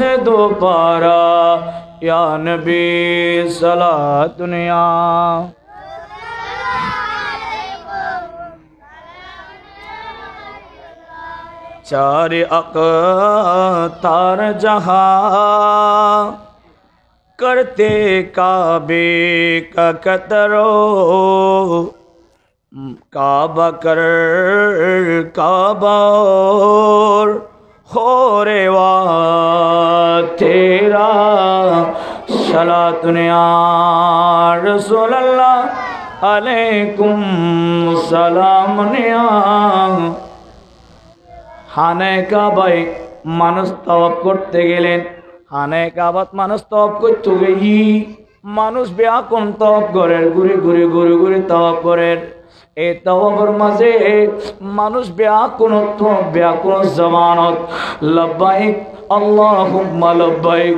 से दोबारा या नबी सलात दुनिया। चार अक़तार जहाँ करते काबे का कतरो, काबा कर काबा हो रे वाह तेरा सलातुन या रसूल अल्लाह अलैकुम सलाम या। हाने काबाय मानुष तवाफ करते गेलेन, हाने काबात मानुष तवाफ करते गई मानुष ब्याकुल तवाफ करे, घुरे घुरे घुरे घुरे तवाफ करे। ए तवाफर माঝে मानुष ব্যাকুল জবানত লব্বাইক আল্লাহুম্মা লব্বাইক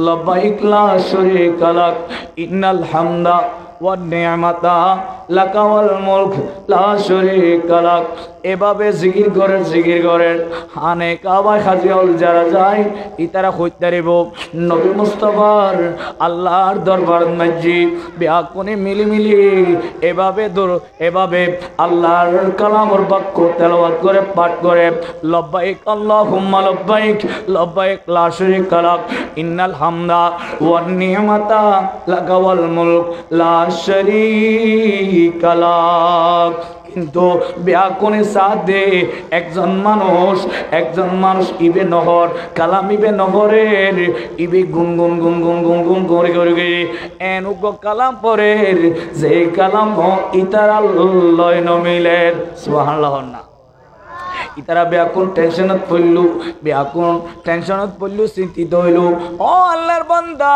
লব্বাইক লা শারীকা লাক ইন্নাল হামদা ওয়ান নি'মাতা লাকা ওয়াল মুলক লা শারীকা লাক। এভাবে জিকির করে হানে কাবায় হাজিউল যারা যায় ইতারা কইতারিব নবী মুস্তাফার আল্লাহর দরবার মাঝে ব্যাকুনে মিলি এভাবে আল্লাহর কালামর বাক্য তেলাওয়াত করে পাঠ করে লব্বাইক আল্লাহুম্মা লব্বাইক লব্বাইক লা শারীকা লাক ইন্নাল হামদা ওয়ান নি'মাতা লাকা ওয়াল মুলক লা শারীকা লাক। কিন্তু ব্যাকুনে সাথে একজন মানুষ ইবে নহর কালাম ইবে নহরের ইবে গুনগুন গুনগুন গুনগুন করে করে এনুক কালাম পরের যে কালাম ইতারা লয় নমিলের সুবহানাল্লাহ না। ইতারা ব্যাকুল টেনশনত পড়লু চিন্তিত হইল। ও আল্লাহর বান্দা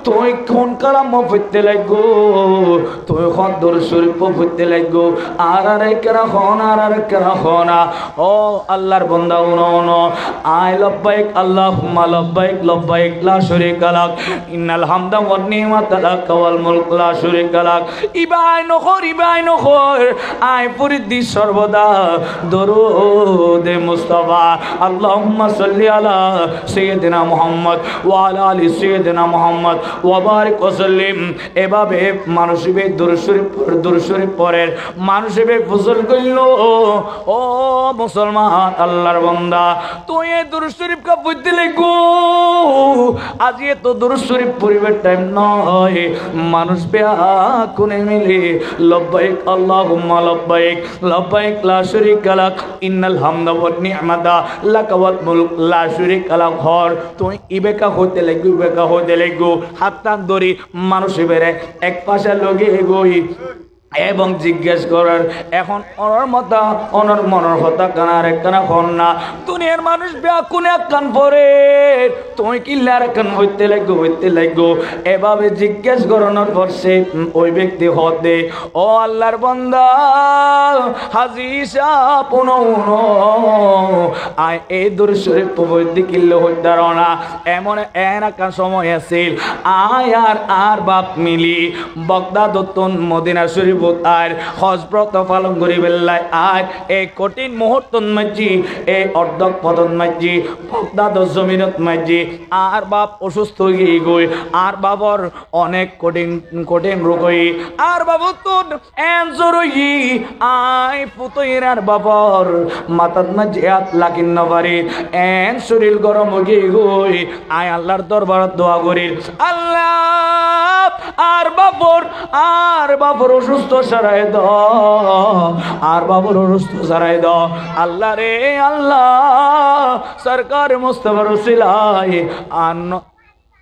তুই কোন কালাম পড়তে লাগবো, তুই কোন দরুদ শরীফ পড়তে লাগবো, আর কেরা হনা। ও আল্লাহর বান্দা উনো আই লব্বাইক আল্লাহুম্মা লব্বাইক লব্বাইক লা শারীকা লাক ইন্নাল হামদা ওয়ান নি'মাতা লাকা ওয়াল মুলক লা শারীকা লাক। ইবাই নখর আই পরিদি সর্বদা দরুদে মুস্তাফা আল্লাহুম্মা সাল্লি আলা সাইয়্যিদিনা মুহাম্মদ ওয়া আলা আলি সাইয়্যিদিনা মুহাম্মদ ওয়া বারিক ওয়া সাল্লিম। এভাবে মানুষবে দরুদ শরীফ পড়ে মানুষবে ফজল কইল। ও মুসলমান আল্লাহর বান্দা তুই এই দরুদ শরীফ কা পড়তে লাগো। আজ তো দরুদ শরীফ পড়িবার টাইম নয়, মানুষ ব্যাকুনে মিলে লব্বাইক আল্লাহুম্মা লব্বাইক লব্বাইক লা শারীকা লাক ইন্নাল হামদা ওয়ান নি'মাতা লাকা ওয়াল মুলক লা শারীকা লাক হর তুই ইবেকা হতে লাগো হাত টান ধরি মানুষ বেরে এক পাশে লগে গই এবং জিজ্ঞেস করার এখন অনর মনর হতা কানার একখানা হন না। দুনিয়ার মানুষ ব্যাকুনে একখান পরে তুই কিল্লার একখান হইতে লাগো। এভাবে জিজ্ঞেস করানোর পর সে ওই ব্যক্তি হতে ও আল্লাহর বান্দা হাজি সাহেব আয় এই দরুদ শরীফ পড়তে কিল্লো হইতার না। এমন একটা সময় আছিল আয় আর বাপ মিলি বাগদাদ মদিনা শরীফ আর হজব্রত পালন করি বেলায় আর এই কঠিন মুহূর্ত মাঝি এই অর্ধক পদন মাঝি বাগদাদ জমিনত মাঝি আর বাপ অসুস্থ হয়ে গই আর বাবর অনেক কঠিন রোগ হই আর বাবু তোর এনজর হই আয় পুতইর আর বাবর মাথাত মাঝে হাত লাগিন না পারি এন শরীর গরম হয়ে গই আয় আল্লাহর দরবার দোয়া করি আল্লাহ আর বাবর অসুস্থ সারাই দাও আর বাবর অসুস্থ সারাই দাও আল্লাহ রে আল্লাহ সরকার মুস্তাফার উসিলায়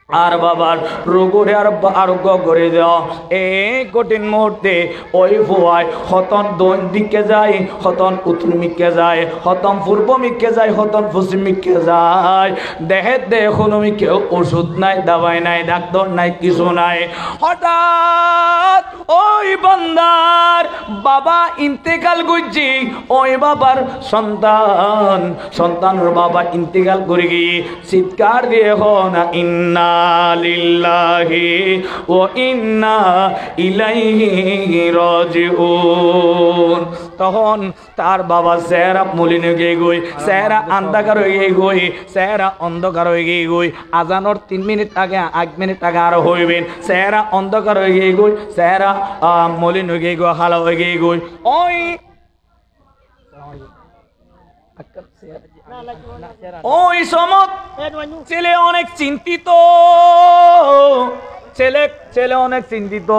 আর বাবার রোগরে আরোগ্য করে দেওয়া এই কঠিন মুহূর্তে ওই ভুয়ায় হতন দৈন দিকে যায় হতন উত্তর মিকে যায় হতন পূর্ব মিকে যায় হতন পশ্চিম মিকে যায় দেখুন কেউ ওষুধ নাই দাবাই নাই ডাক্তার নাই কিছু নাই। হঠাৎ ওই বান্দার বাবা ইন্তেকাল করছি ওই বাবার সন্তানের বাবা ইন্তেকাল করে গিয়ে চিৎকার দিয়ে না ইন্না লিল্লাহি ওয়া ইন্না ইলাইহি রাজিউন। তখন তার বাবা চেহারা মলিন হয়ে গিয়ে গই, চেহারা অন্ধকার হয়ে গিয়ে গই, চেহারা অন্ধকার হয়ে গিয়ে গই। আজানোর 3 মিনিট আগে 8 মিনিট আগে আরো হইবেন, চেহারা অন্ধকার হয়ে গিয়ে গই, চেহারা মলিন হয়ে গিয়ে গই, হালা হয়ে গিয়ে গই। ওই সমত ছেলে অনেক চিন্তিত, ছেলে অনেক চিন্তিত,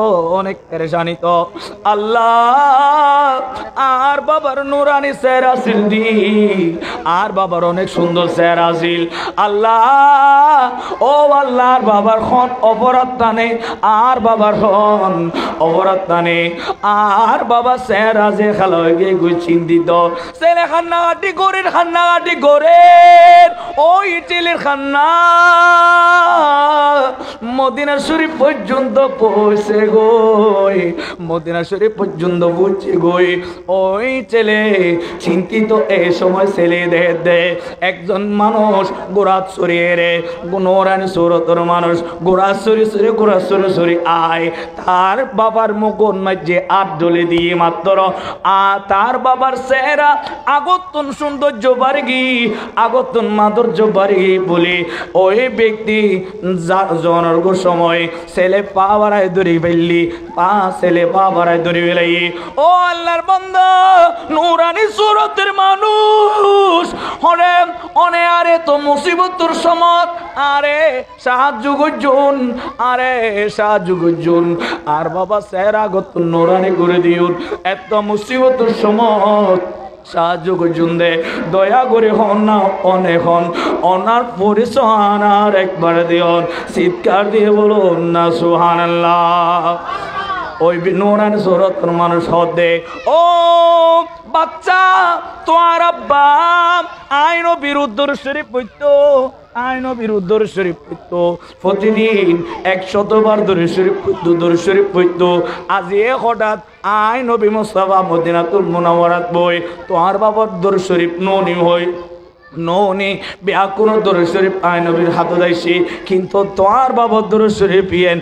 অনেক পেরেশানিত। আল্লাহ আর বাবার নুরানি চেহারা ছিল, আর বাবার অনেক সুন্দর চেহারা ছিল। আল্লাহ ও আল্লাহর বাবার খন অপরাধ টানে, আর বাবার খন অপরাধ টানে, আর বাবা চেহারা যে খেলা হয়ে গিয়ে গুই চিন্তিত। ছেলে খান্নাঘাটি করে ওই ছেলের খান্না মদিনা শরীফ পর্যন্ত পৌঁছে গই, মদিনা শরীফ পর্যন্ত পৌঁছে গই। ওই ছেলে চিন্তিত। এই সময় ছেলে দে একজন মানুষ গোড়াত সরিয়ে রে, নোরানি সুরতর মানুষ গোড়া সরি আয় তার বাবার মুকুন মাঝে আট ঢলে দিয়ে মাত্র তার বাবার চেহারা আগতন সৌন্দর্য বাড়ি, আগতন মাধুর্য বাড়ি বলে ওই ব্যক্তি জনর্গ সময় ছেলে পা বাড়ায় দড়ি ফেললি, ছেলে পা বাড়ায় দড়ি ফেলাই। ও আল্লাহর বান্দা নুরানি সুরতের মানুষ হরে অনে আরে তো মুসিবতর সমত, আরে সাহায্য করছুন, আরে সাহায্য করছুন। আর বাবা চেহারা গত নুরানি করে দিউন, এত মুসিবতর সমত সাহায্য করছুন দে, দয়া করে হন না অনেক হন, অনার পরিচয় আর একবার দিয়ন, চিৎকার দিয়ে বলুন না সুবহানাল্লাহ। ওই নুরানি সুরতের মানুষ হদে ও বাচ্চা তোমার আব্বা আইন বিরুদ্ধ শরীফ পড়তো, আইন বিরুদ্ধ শরীফ পড়তো, প্রতিদিন 100 বার শরীফ পড়তো। আজি হঠাৎ আইন নবী মুস্তাফা মদিনাতুল মুনাওয়ারাত বই তোমার বাবার দরুদ শরীফ ননি হই ননি ব্যাকুণ দরুদ শরীফ আইন নবীর হাত দাইছি, কিন্তু তোমার বাবার দরুদ শরীফ ইয়েন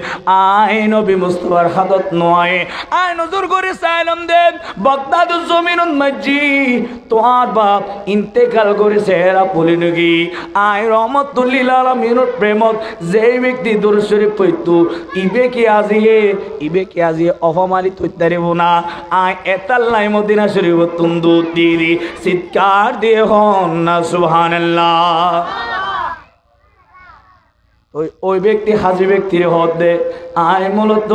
আইন নবী মুস্তাফার হাতত নয়। আইন নজর করে সালাম দেন বাগদাদ জমিনুন মজ্জি তোমার বাপ ইন্তেকাল করে চেহারা পলিন গি। আই রহমতুল লিল আলামিনের প্রেমত যেই ব্যক্তি দরুদ শরীফ পড়তো ইবে কি আজিয়ে অপমানিত হইতে পারিব না। আই এতাল্লাই মদিনা শরীফ তুন্দু দিদি চিৎকার দিয়ে হন না সুবহানাল্লাহ। ওই ব্যক্তি হাজি ব্যক্তির হদ দে আয় মূলত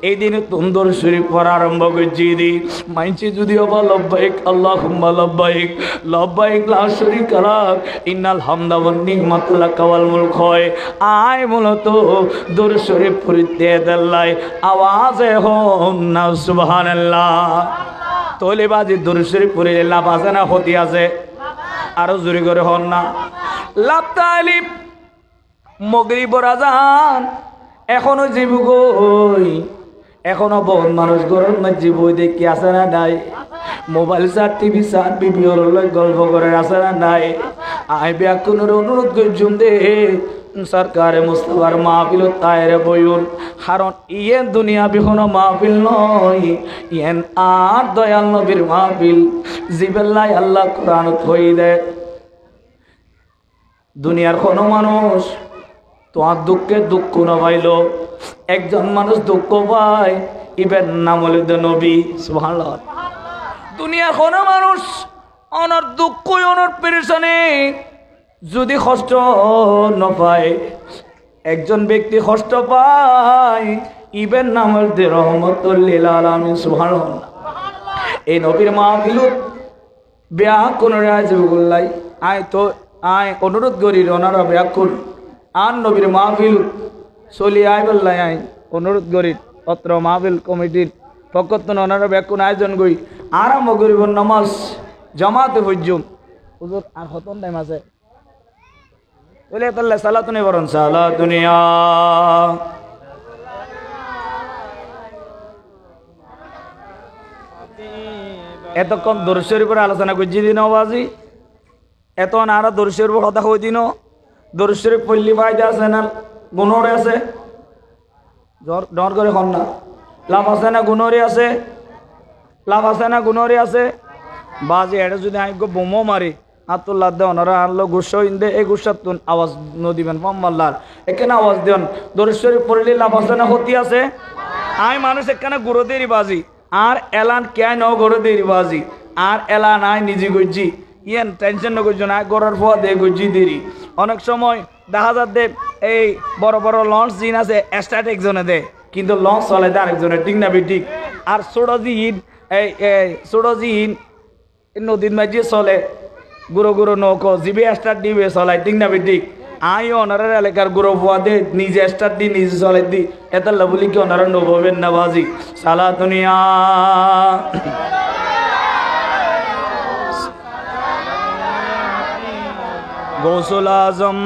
এই দিনে তুন্দর শরীফ পড়া আরম্ভ করছি দি মাইনছি যদিও বা লব্বাইক আল্লাহুম্মা লব্বাইক লব্বাইক লা শারীকা লাক ইন্নাল হামদা ওয়ান নি'মাতা লাকা ওয়াল মুলক হয়। আয় মূলত দরুদ শরীফ পড়তে দেলাই আওয়াজে হন না সুবহানাল্লাহ। তোলে বাজি দরুদ শরীফ পড়ে লাভ আছে না ক্ষতি আছে? আরো জোরে করে হন না লাভ তালিব মগরিবর আজান এখনো জীবগই, এখনো বহুত মানুষ গরম মাঝে বই দেখি আছে না নাই, মোবাইল চার টিভি চার বিবিওর গল্প করে আছে না নাই। আই ব্যাকুনের অনুরোধ করছুন দে সরকারে মুস্তাফার মাহফিল তাইরে বইউন, কারণ ইয়েন দুনিয়া বিহনো মাহফিল নয়, ইয়েন আর দয়াল নবীর মাহফিল জিবেল্লাই আল্লাহ কোরআন থই দে। দুনিয়ার কোনো মানুষ তোমার দুঃখে দুঃখ না পাইল, একজন মানুষ দুঃখ পায় ইবেন নাম হলে নবী সুবহানাল্লাহ। দুনিয়ার কোনো মানুষ অনর দুঃখ অনর পেরেশানে যদি কষ্ট ন পায়, একজন ব্যক্তি কষ্ট পায় ইবেন নাম হলে রহমতুল লিল আলামিন সুবহানাল্লাহ। এই নবীর মাহফিলত ব্যাকুন রাজগুল্লাই আয় তো আয় অনুরোধ করি ওনারা ব্যাকুন আর নবীর মাহফিল চলি আয় বললাই আই অনুরোধ করি অত্র মাহফিল কমিটির পক্ষ ওনারা ব্যাকুন আয়োজন করি আরম্ভ করিব নামাজ জামাতে হইজুম হুজুর আর হতন টাইম আছে বলে তাহলে সালাতুনে বরণ সালা দুনিয়া এতক্ষণ দরুদ শরীফের আলোচনা করছি দিন বাজি, এত আর দরুদ শরীফের কথা হই দিন। দরুদ শরীফ পল্লী ফায়দা আছে না গুণরে আছে? ডর করে হন না লাভ আছে না গুণরে আছে? লাভ আছে না গুণরে আছে বাজি এটা যদি আমি বোমো মারি আতুল্লাহ দে ওনারা আনলো গুসো ইন্দে এই গুসাতুন আওয়াজ নদিবেন পাম্মাল্লার এখানে আওয়াজ দেন দরেশ্বরী পড়লে লাভ আছে না ক্ষতি আছে আই মানুষ এখানে গুরো দেরি বাজি আর এলান কেন গরো দেরি বাজি আর এলান আই নিজে গজ্জি ইয়ান টেনশন নগজ্জ না গড়ার ফোয়া দে গজ্জি দেরি অনেক সময় দেখা যাচ্ছে এই বড় বড় লঞ্চ জিন আছে স্টার্ট একজনে দেয় কিন্তু লঞ্চ চলে দেয় আরেকজনের ঠিক না ঠিক আর ছোড়জি ইন এই ছোড়জি ইন নদীর মাঝে চলে গুঁড়ো গুঁড়ো নৌকো জিবি স্টার্ট দিবে চলাই ঠিক না ঠিক আই ওনারের এলাকার গুঁড়ো ফোয়া দে নিজে স্টার্ট দি নিজে চলে দি এটা বলি কি ওনারা নববেন না বাজি সালা দুনিয়া গৌসুল আজম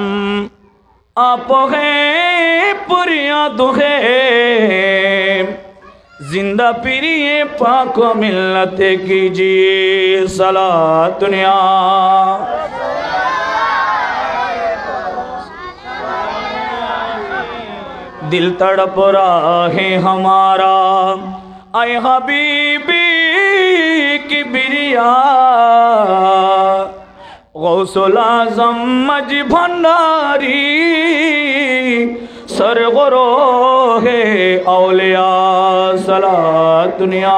आप हैं पुरिया दुहे जिंदा पीरिए पाक मिल्लत कीजिए सलात दुनिया दिल तड़प रहा है हमारा आए हबीबी की बिरिया गौसुल आज़म मज भंडारी सरगरो है औलिया सलात दुनिया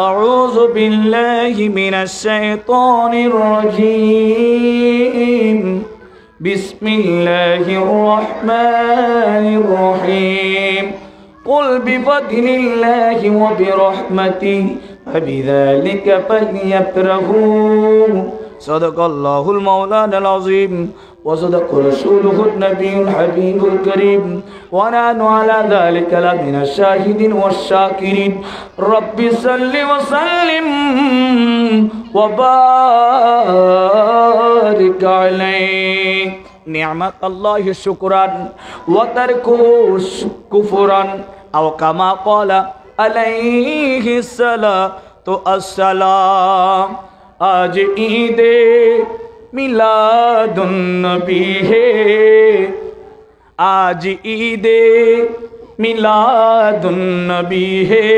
अऊज़ु बिल्लाहि मिनश शैतानिर रजीम बिस्मिल्लाहिर रहमानिर रहीम कुल बिफद्लिल्लाहि व बिरहमतिहि फबिज़ालिका फल्यफ्रहू सदक़ल्लाहुल मौलानाल अज़ीम व सदक़ रसूलुहुन नबियुल हबीबुल करीम व नहनु अला ज़ालिका लमिनश शाहिदीन वश्शाकिरीन रब्बि सल्लि व सल्लिम व बारिक अलैहि निअमत अल्लाहि शुक्रान व तर्कुहु कुफ्रान अव कमा क़ाला अलैहि सलातु अस्सलाम। आज ईदे मिलादुन नबी है, आज ईदे मिलादुन नबी है,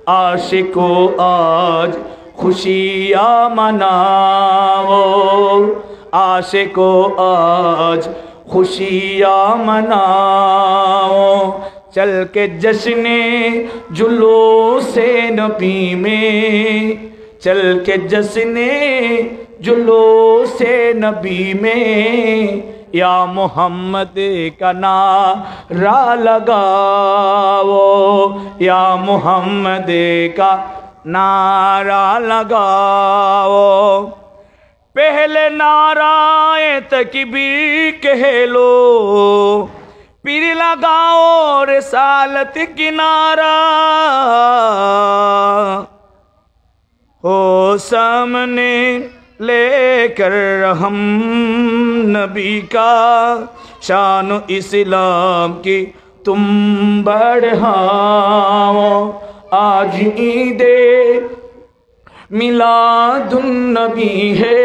आशिको आज खुशियाँ मनाओ, आशिको आज खुशियाँ मनाओ, चल के जश्ने जुलूसे नबी में, चल के जश्ने जुलूसे नबी में, या मोहम्मद का नारा लगाओ, या मोहम्मद का नारा लगाओ। पहले नाराए तकबीर कह लो, फिर लगाओ रिसालत की नारा, हो सामने लेकर हम नबी का शान इस्लाम की तुम बढ़ाओ। आज ईदे मिलादुन नबी है।